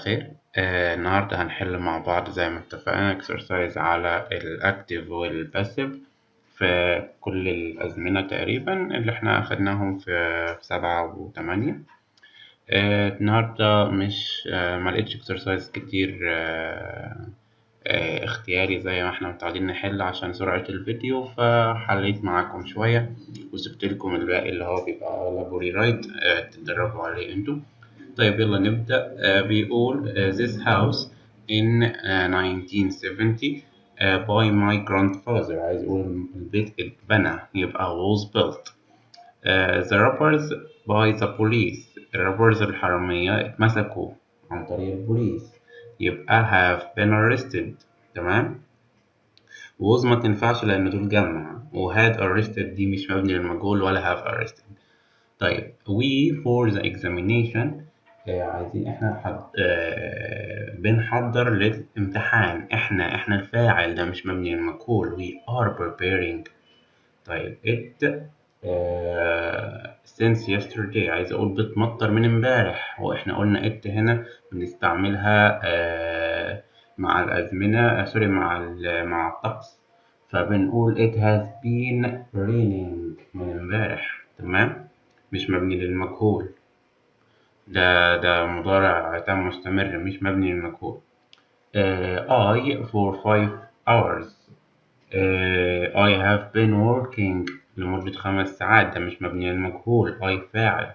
خير. النهاردة هنحل مع بعض زي ما اتفقنا exercise على الأكتيف والباسيف في كل الأزمنة تقريبا اللي احنا أخدناهم في 7 و8. النهاردة مش ملقتش exercise كتير اختياري زي ما احنا متعودين نحل عشان سرعة الفيديو، فحليت معاكم شوية وسبتلكم الباقي اللي هو بيبقى أغلبه ريرايت تتدربوا عليه انتوا. طيب يلا نبدأ. بيقول this house in 1970 by my grandfather. عايز يقول البيت اتبنى يبقى was built. The robbers by the police. الروبرز الحرامية اتمسكوا عن طريق البوليس يبقى have been arrested. تمام. was ما تنفعش لأن دول جمع، و had arrested دي مش مبني للمجهول ولا have arrested. طيب we for the examination عايزين احنا بنحضر للامتحان. احنا الفاعل ده مش مبني للمجهول. we are preparing. طيب it since yesterday عايز اقول بتمطر من امبارح، واحنا قلنا it هنا بنستعملها مع الازمنة سوري مع الطقس، فبنقول it has been raining من امبارح. تمام، مش مبني للمجهول، ده مضارع تام مستمر مش مبني للمجهول. I for 5 hours. I have been working لمدة 5 ساعات، ده مش مبني للمجهول. I فاعل.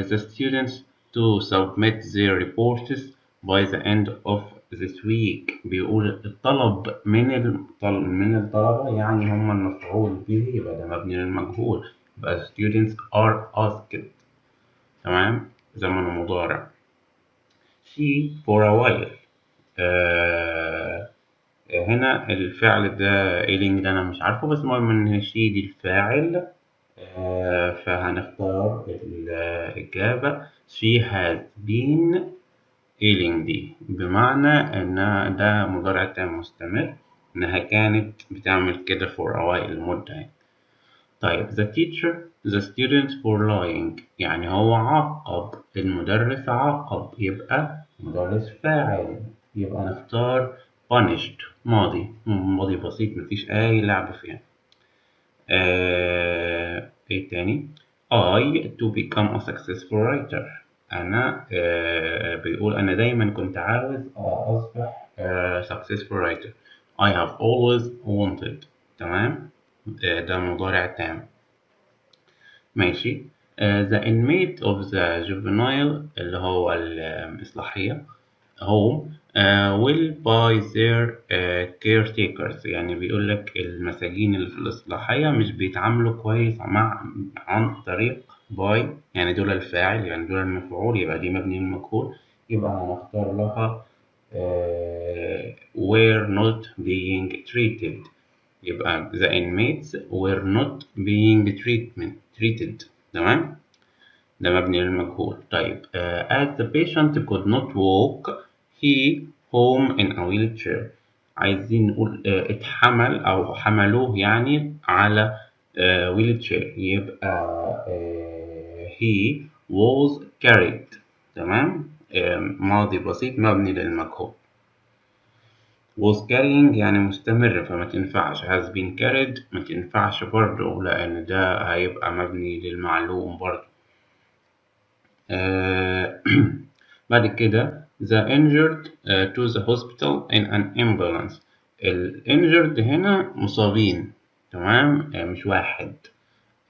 The students to submit their reports by the end of this week. بيقول الطلب من الطلبة يعني هم المفعول به، يبقى ده مبني للمجهول، يبقى students are asked. تمام، زمن مضارع. she for a while. هنا الفعل ده ايلينج ده انا مش عارفه، بس المهم ان she دي الفاعل. فهنختار الإجابة she has been ailing دي، بمعنى إن ده مضارع تام مستمر، إنها كانت بتعمل كده for a while مدة يعني. طيب the teacher the student for lying، يعني هو عاقب، المدرس عاقب، يبقى مدرس فاعل، يبقى نختار punished ماضي بسيط مفيش أي لعب فيها. ايه تاني؟ I to become a successful writer. أنا بيقول أنا دايما كنت عاوز أصبح successful writer. I have always wanted. تمام، ده مضارع تام. ماشي. The inmate of the juvenile اللي هو الإصلاحية home will by their caretakers. يعني بيقول لك المساجين اللي في الإصلاحية مش بيتعاملوا كويس عن طريق by، يعني دول الفاعل يعني دول المفعول، يبقى دي مبني للمجهول، يبقى هنختار لها were not being treated. يبقى the inmates were not being treated. تمام، ده مبني للمجهول. طيب as the patient could not walk he home in a wheelchair. عايزين نقول اتحمل أو حملوه يعني على wheelchair، يبقى he was carried. تمام، ماضي بسيط مبني للمجهول. was carrying يعني مستمر فما تنفعش. has been carried ما تنفعش برضه لأن ده هيبقى مبني للمعلوم برضه. بعد كده the injured to the hospital in an ambulance. ال injured هنا مصابين. تمام، مش واحد.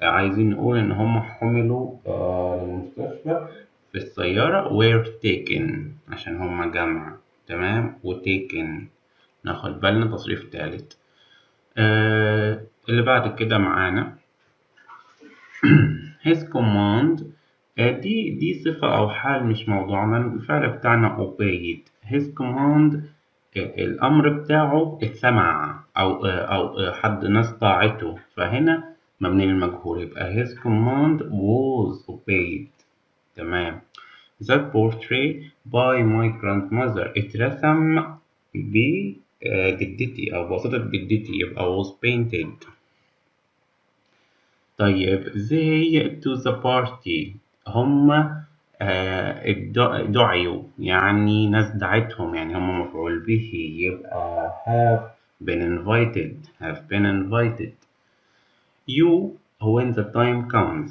عايزين نقول إن هم حملوا للمستشفى في السيارة were taken عشان هم جمع. تمام، و taken ناخد بالنا تصريف تالت. اللي بعد كده معانا his command. دي صفة أو حال مش موضوعنا. الفعل بتاعنا obeyed. his command الأمر بتاعه اتسمع أو حد ناس طاعته، فهنا مبني للمجهول، يبقى his command was obeyed. تمام. that portrait by my grandmother اترسم بجدتي أو بواسطة جدتي، يبقى was painted. طيب they to the party هم دعيوا يعني ناس دعتهم، يعني هم مفعول به، يبقى have been invited. You when the time comes.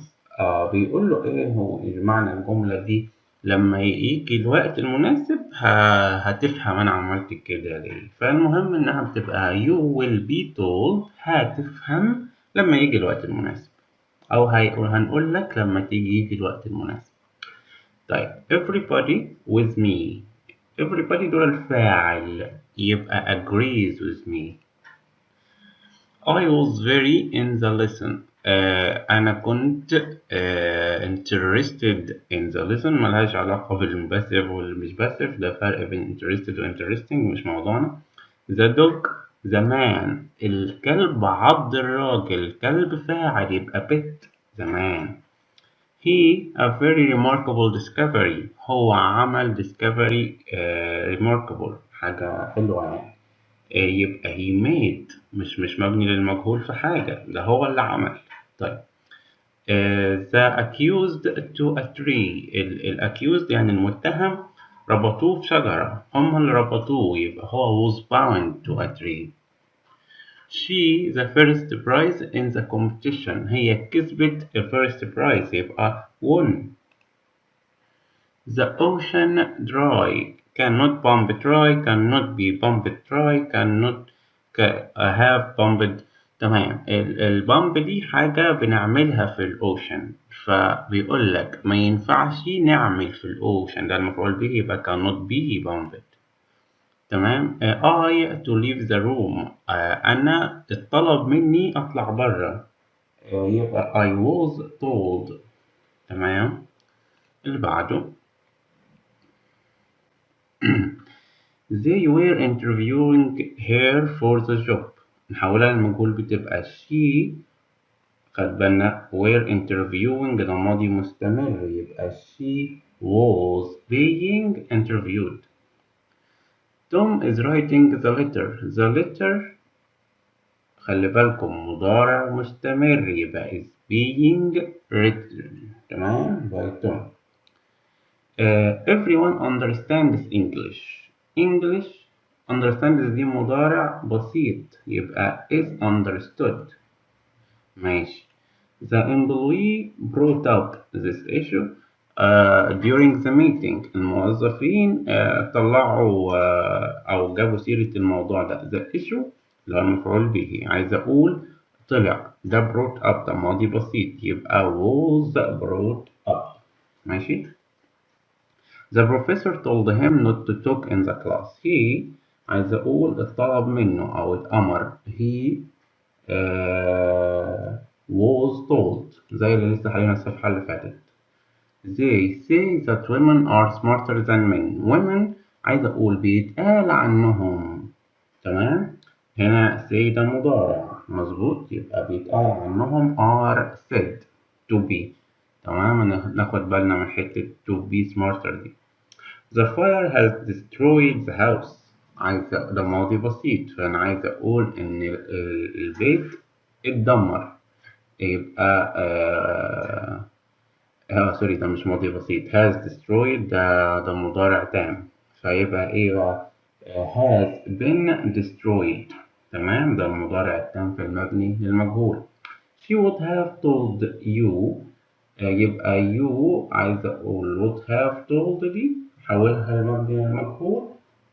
بيقول له إيه هو معنى الجملة دي؟ لما يجي الوقت المناسب هتفهم أنا عملت كده ليه. فالمهم إنها بتبقى you will be told، هتفهم لما يجي الوقت المناسب، أو هنقول لك لما يجي الوقت المناسب. طيب everybody with me. everybody دول الفاعل، يبقى agrees with me. I was very in the lesson. أنا كنت interested in the lesson. ملهاش علاقة بالباسيف والمش باسيف، ده فرق بين interested و interesting، مش موضوعنا. The dog زمان. الكلب عض الراجل، كلب فاعل يبقى pet زمان. He a very remarkable discovery. هو عمل discovery remarkable، حاجة حلوة يعني. يبقى he made، مش مبني للمجهول في حاجة، ده هو اللي عمل. طيب the accused to a tree. accused يعني المتهم، ربطوه في شجرة، هم اللي ربطوه، يبقى هو was bound to a tree. She the first prize in the competition. هي كسبت first prize، يبقى won. The ocean dry. cannot pump dry، cannot be pumped dry، cannot have pumped. تمام. البامب دي حاجة بنعملها في الأوشن، فبيقول لك ما ينفعش نعمل في الأوشن، ده المفعول به، يبقى cannot be pumped. تمام. I to leave the room. أنا اتطلب مني أطلع برا، يبقى I was told. تمام. اللي بعده They were interviewing her for the job. نحولها للمجهول بتبقى she. خد بالنا were interviewing ده ماضي مستمر، يبقى she was being interviewed. Tom is writing the letter. The letter خلي بالكم مضارع مستمر، يبقى is being written. تمام by Tom. Everyone understands English. English understands دي مضارع بسيط، يبقى is understood. ماشي. The employee brought up this issue during the meeting. الموظفين طلعوا أو جابوا سيرة الموضوع ده. The issue اللي هو المفعول به، عايز أقول طلع، ده brought up ده ماضي بسيط، يبقى was brought up. ماشي. The professor told him not to talk in the class. He عايز أقول اتطلب منه أو اتأمر. He was told، زي اللي لسه حالينا الصفحة اللي فاتت. They say that women are smarter than men. Women عايز أقول بيتقال عنهم. تمام. هنا say ده مضارع مظبوط، يبقى بيتقال عنهم are said to be. تمام. ناخد بالنا من حتة to be smarter دي. The fire has destroyed the house. ده ماضي بسيط، فأنا عايز أقول إن البيت اتدمر، يبقى سوري ده مش ماضي بسيط. has destroyed ده مضارع تام، فيبقى إيه بقى؟ has been destroyed. تمام. ده المضارع التام في المبني للمجهول. She would have told you. يبقى you عايز أقول would have told دي حولها لمبني للمجهول،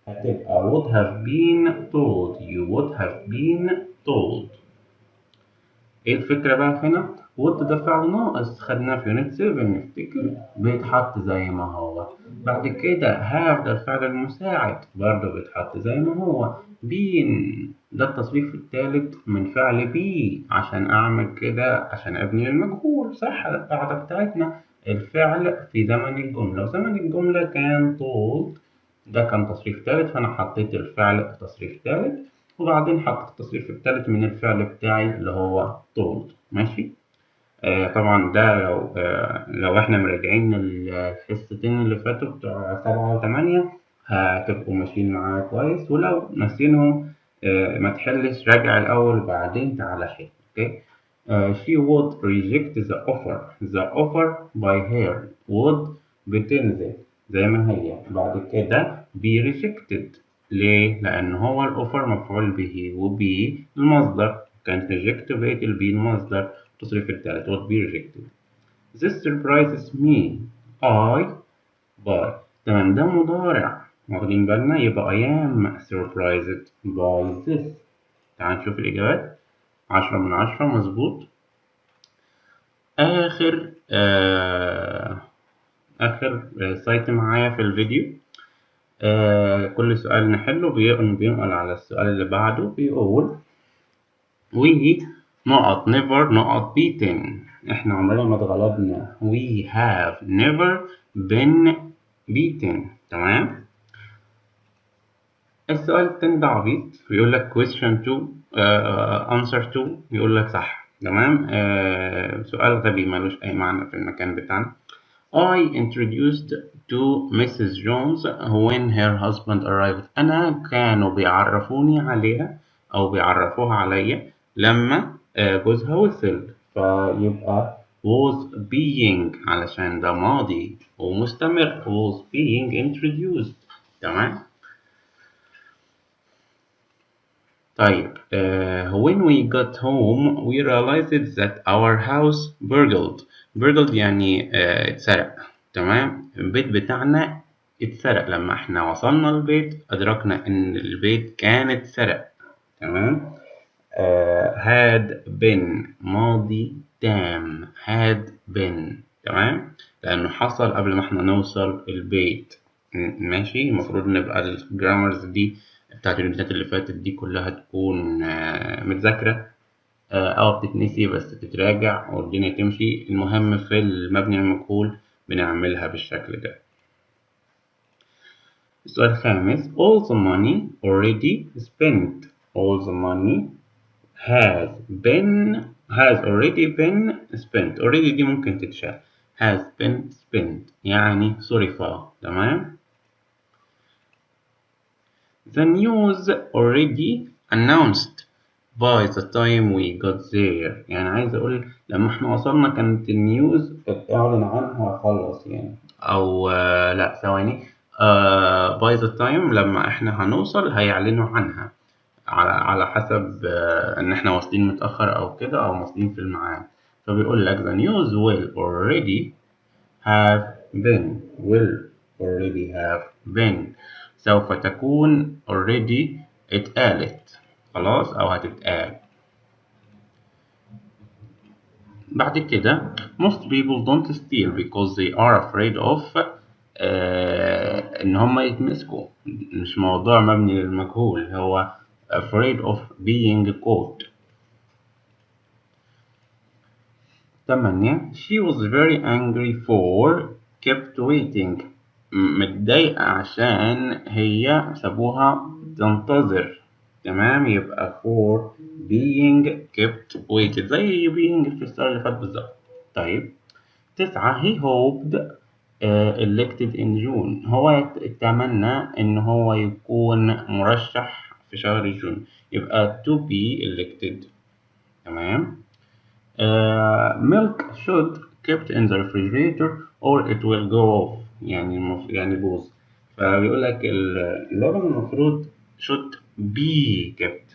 هتبقى would have been told. You would have been told. ايه الفكرة بقى هنا؟ would ده فعل ناقص، خدناه في يونت 7 نفتكر، بيتحط زي ما هو. بعد كده have ده الفعل المساعد، برضه بيتحط زي ما هو. been ده التصريف الثالث من فعل be، عشان أعمل كده عشان أبني المجهول، صح؟ القاعدة بتاعتنا الفعل في زمن الجملة، وزمن الجملة كان told، ده كان تصريف ثالث، فأنا حطيت الفعل في تصريف ثالث، وبعدين حطيت التصريف الثالث من الفعل بتاعي اللي هو told. ماشي. طبعا ده لو احنا مراجعين الحصتين اللي فاتوا بتوع 7 و8 هتبقوا ماشيين معايا كويس، ولو ناسينهم ما تحلش، راجع الأول وبعدين تعالى حل. اوكي. she would reject the offer. The offer by her would بتنزل زي ما هي. بعد كده be rejected. ليه؟ لأن هو الأوفر مفعول به وبي المصدر، كانت reject بقت البي المصدر، تصريف التالت would be rejected. This surprises me. I by. تمام، ده مضارع واخدين بالنا، يبقى I am surprised by this. تعال نشوف الإجابات. 10 من 10 مظبوط. آخر سايت معايا في الفيديو. كل سؤال نحله بينقل على السؤال اللي بعده. بيقول we never beaten. احنا عمرنا ما اتغلبنا. we have never been beaten. تمام. السؤال التاني ده عبيط، بيقول لك question 2 answer 2، يقول لك صح. تمام. سؤال غبي ملوش أي معنى في المكان بتاعنا. I introduced to Mrs. Jones when her husband arrived. أنا كانوا بيعرفوني عليها أو بيعرفوها عليا لما جوزها وصل، فيبقى was being علشان ده ماضي ومستمر was being introduced. تمام. طيب when we got home we realized that our house burgled يعني اتسرق. تمام. البيت بتاعنا اتسرق. لما احنا وصلنا البيت أدركنا إن البيت كان اتسرق. تمام. had been ماضي تام had been. تمام، لأنه حصل قبل ما احنا نوصل البيت. ماشي. المفروض نبقى الجرامرز دي بتاعت اليونتات اللي فاتت دي كلها تكون متذاكرة أو بتتنسي بس تتراجع والدنيا تمشي. المهم في المبني المجهول بنعملها بالشكل ده. السؤال الخامس all the money already spent. all the money has already been spent. already دي ممكن تتشال. has been spent يعني صرفا. تمام. The news already announced by the time we got there. يعني عايز أقول لما احنا وصلنا كانت النيوز اعلن عنها خلص يعني. أو لا ثواني. by the time لما احنا هنوصل هيعلنوا عنها على حسب إن احنا واصلين متأخر أو كده أو واصلين في الميعاد. فبيقول لك the news will already have been سوف تكون already اتقالت خلاص أو هتتقال. بعد كده most people don't steal because they are afraid of إن هم يتمسكوا. مش موضوع مبني للمجهول، هو afraid of being caught. 8 she was very angry for kept waiting. متضايقة عشان هي سابوها تنتظر. تمام. يبقى for being kept waited زي being في السؤال اللي فات بالظبط. طيب 9 he hoped elected in June. هو يتمنى إن هو يكون مرشح في شهر جون. يبقى to be elected. تمام. milk should kept in the refrigerator or it will go off. يعني بوظ. فبيقول لك اللبن المفروض should be kept.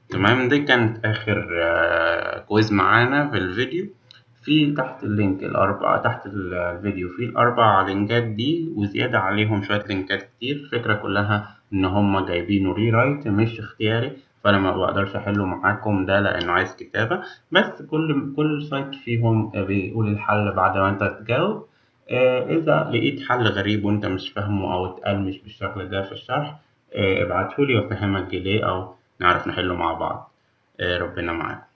تمام. دي كانت آخر كويز معانا في الفيديو. في تحت اللينك تحت الفيديو في الأربع لينكات دي وزيادة عليهم شوية لينكات كتير. الفكرة كلها إن هما جايبينه ري رايت مش اختياري، فأنا ما بقدرش أحله معاكم ده لأنه عايز كتابة. بس كل سايت فيهم بيقول الحل بعد ما أنت تجاوب. إذا لقيت حل غريب وأنت مش فاهمه أو اتقال مش بالشكل ده في الشرح ابعتهولي وأفهمك ليه أو نعرف نحله مع بعض. ربنا معاك.